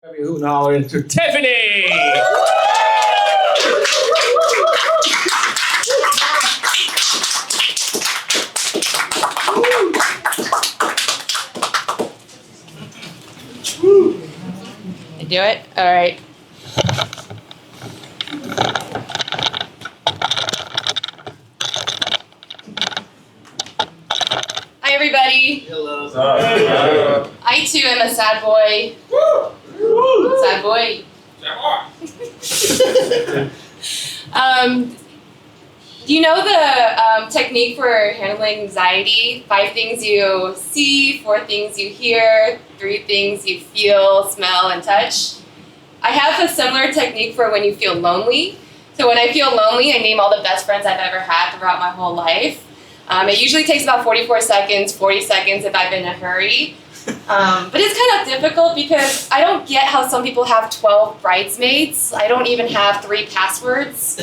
Who now into Tiffany. I do it? All right. Hi, everybody. Hello. I, too, am a sad boy. Sad boy. Do you know the technique for handling anxiety? 5 things you see, 4 things you hear, 3 things you feel, smell, and touch. I have a similar technique for when you feel lonely. So when I feel lonely, I name all the best friends I've ever had throughout my whole life. It usually takes about 44 seconds, 40 seconds if I'm in a hurry. But it's kind of difficult because I don't get how some people have 12 bridesmaids. I don't even have 3 passwords.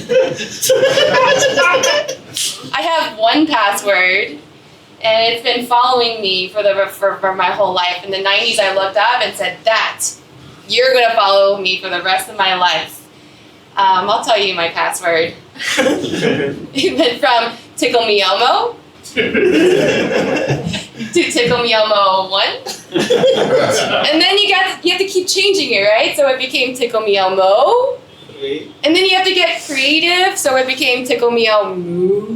I have 1 password, and it's been following me for my whole life. In the 90s, I looked up and said, you're going to follow me for the rest of my life. I'll tell you my password. It went from Tickle Me Elmo to Tickle Me Elmo 1. And then you have to keep changing it, right? So it became Tickle Me Elmo. And then you have to get creative, so it became Tickle Me Elmo.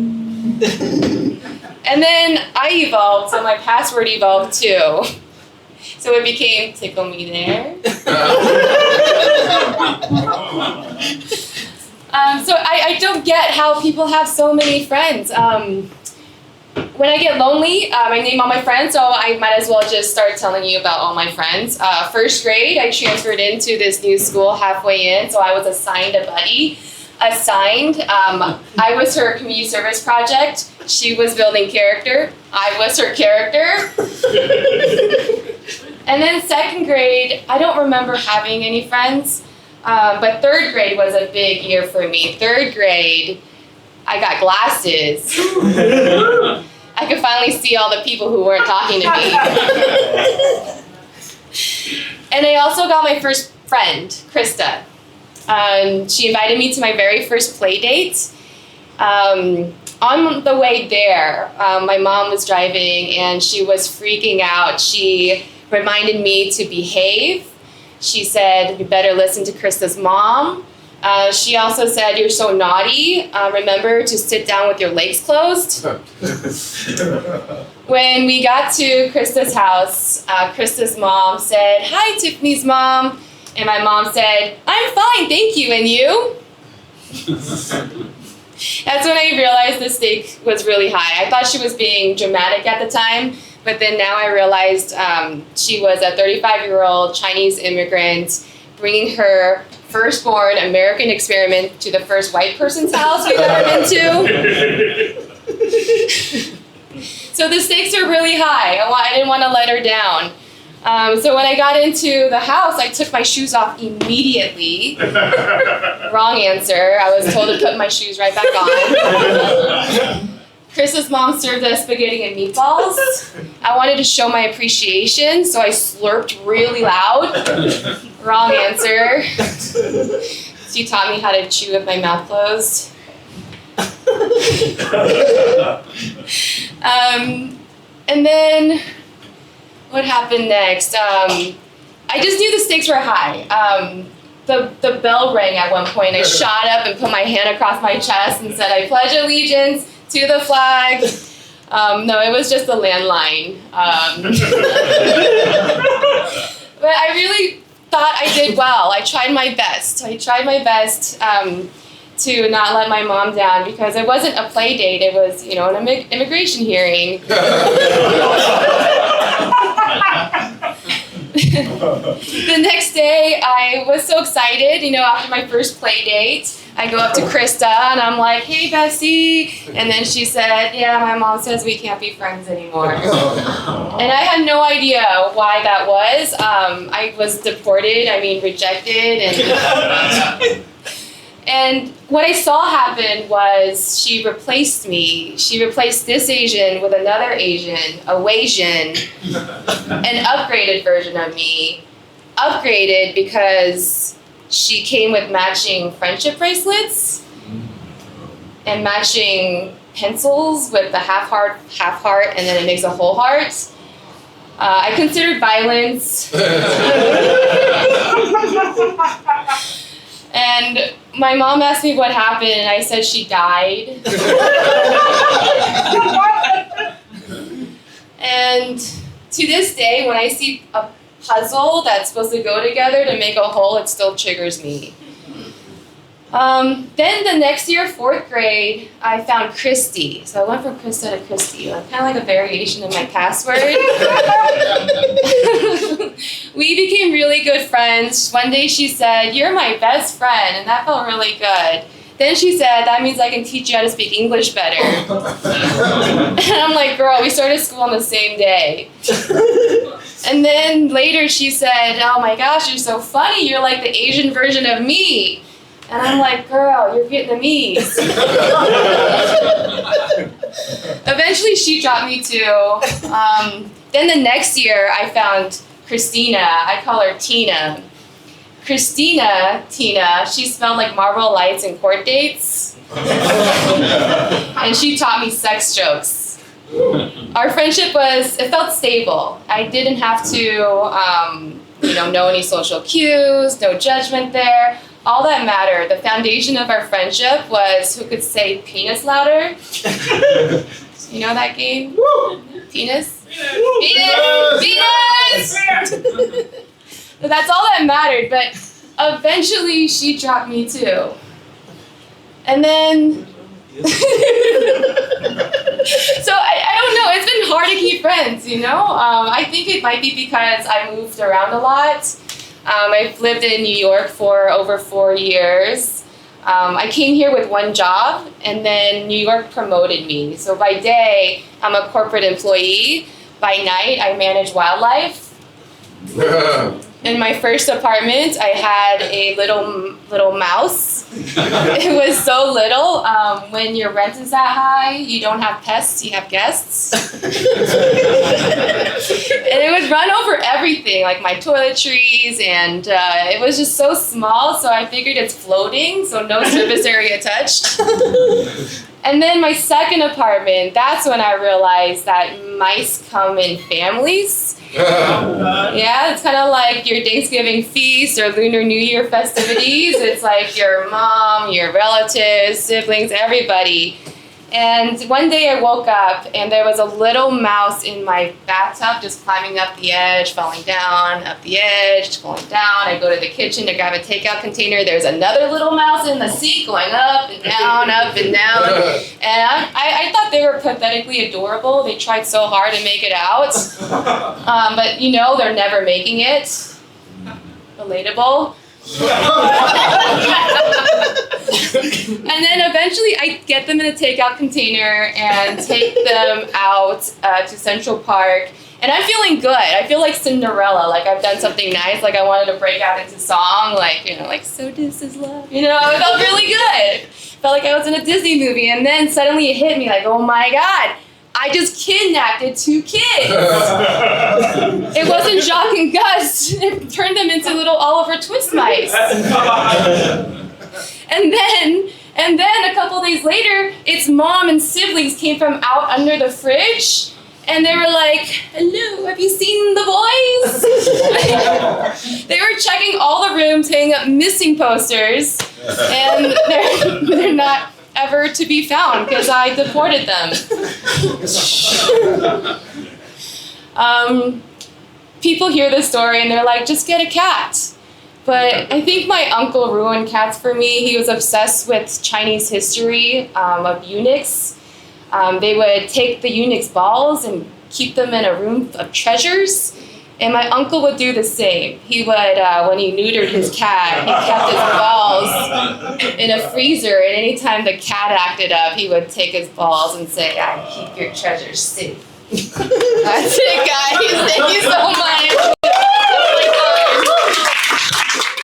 And then I evolved, so my password evolved too. So it became Tickle Me There. So I don't get how people have so many friends. When I get lonely, I name all my friends, so I might as well just start telling you about all my friends. First grade, I transferred into this new school halfway in, so I was assigned a buddy. I was her community service project. She was building character. I was her character. And then 2nd grade, I don't remember having any friends, but 3rd grade was a big year for me. 3rd grade, I got glasses. I could finally see all the people who weren't talking to me. And I also got my first friend, Krista. She invited me to my very first play date. On the way there, my mom was driving and she was freaking out. She reminded me to behave. She said, you better listen to Krista's mom. She also said, you're so naughty. Remember to sit down with your legs closed. When we got to Krista's house, Krista's mom said, hi, Tiffany's mom. And my mom said, I'm fine, thank you, and you? That's when I realized the stake was really high. I thought she was being dramatic at the time, but then now I realized she was a 35-year-old Chinese immigrant bringing her firstborn American experiment to the first white person's house we've ever been to. So the stakes are really high. I didn't want to let her down. So when I got into the house, I took my shoes off immediately. Wrong answer. I was told to put my shoes right back on. Chris's mom served us spaghetti and meatballs. I wanted to show my appreciation, so I slurped really loud. Wrong answer. She taught me how to chew with my mouth closed. And then, what happened next? I just knew the stakes were high. The bell rang at one point. I shot up and put my hand across my chest and said, I pledge allegiance to the flag. No, it was just a landline. But I really thought I did well. I tried my best. To not let my mom down because it wasn't a play date. It was, an immigration hearing. The next day, I was so excited, after my first play date. I go up to Krista and I'm like, hey, Bessie. And then she said, yeah, my mom says we can't be friends anymore. And I had no idea why that was. I was deported, rejected. And what I saw happen was she replaced me. She replaced this Asian with another Asian, a Wasian, an upgraded version of me. upgraded because she came with matching friendship bracelets and matching pencils with the half heart, and then it makes a whole heart. I considered violence. And my mom asked me what happened, and I said she died. And to this day, when I see a puzzle that's supposed to go together to make a whole, it still triggers me. Then the next year, 4th grade, I found Christy. So I went from Krista to Christy, kind of like a variation of my password. We became really good friends. One day she said, "You're my best friend," and that felt really good. Then she said, "That means I can teach you how to speak English better." And I'm like, "Girl, we started school on the same day." And then later she said, "Oh my gosh, you're so funny. You're like the Asian version of me." And I'm like, "Girl, you're Vietnamese." Eventually she dropped me too. Then the next year I found Christina. I call her Tina. Tina, she smelled like Marlboro Lights and court dates. And she taught me sex jokes. Our friendship it felt stable. I didn't have to know any social cues, no judgment there. All that mattered, the foundation of our friendship was who could say penis louder. You know that game? Penis? Penis! So that's all that mattered, but eventually she dropped me too. And then, so I don't know, it's been hard to keep friends, I think it might be because I moved around a lot. I've lived in New York for over 4 years. I came here with one job, and then New York promoted me. So by day, I'm a corporate employee. By night, I manage wildlife. In my first apartment, I had a little mouse. It was so little. When your rent is that high, you don't have pests, you have guests. And it would run over everything, like my toiletries, and it was just so small, so I figured it's floating, so no surface area touched. And then my second apartment, that's when I realized that mice come in families. Yeah, it's kind of like your Thanksgiving feast or Lunar New Year festivities. It's like your mom, your relatives, siblings, everybody. And one day I woke up and there was a little mouse in my bathtub just climbing up the edge, falling down, up the edge, falling down. I go to the kitchen to grab a takeout container. There's another little mouse in the sink going up and down, up and down. And I thought they were pathetically adorable. They tried so hard to make it out. But they're never making it. Relatable. And then eventually I get them in a takeout container and take them out to Central Park. And I'm feeling good. I feel like Cinderella, like I've done something nice, like I wanted to break out into song, like so this is love. It felt really good. Felt like I was in a Disney movie. And then suddenly it hit me like, oh my God, I just kidnapped 2 kids. It wasn't Jacques and Gus. It turned them into little Oliver Twist mice. And then a couple days later, its mom and siblings came from out under the fridge. And they were like, "Hello, have you seen the boys?" They were checking all the rooms, hanging up missing posters. And they're not ever to be found because I deported them. People hear this story and they're like, "Just get a cat." But I think my uncle ruined cats for me. He was obsessed with Chinese history of eunuchs. They would take the eunuchs' balls and keep them in a room of treasures. And my uncle would do the same. He would, when he neutered his cat, he kept his balls in a freezer. And anytime the cat acted up, he would take his balls and say, "I keep your treasures safe." That's it, guys. Thank you so much.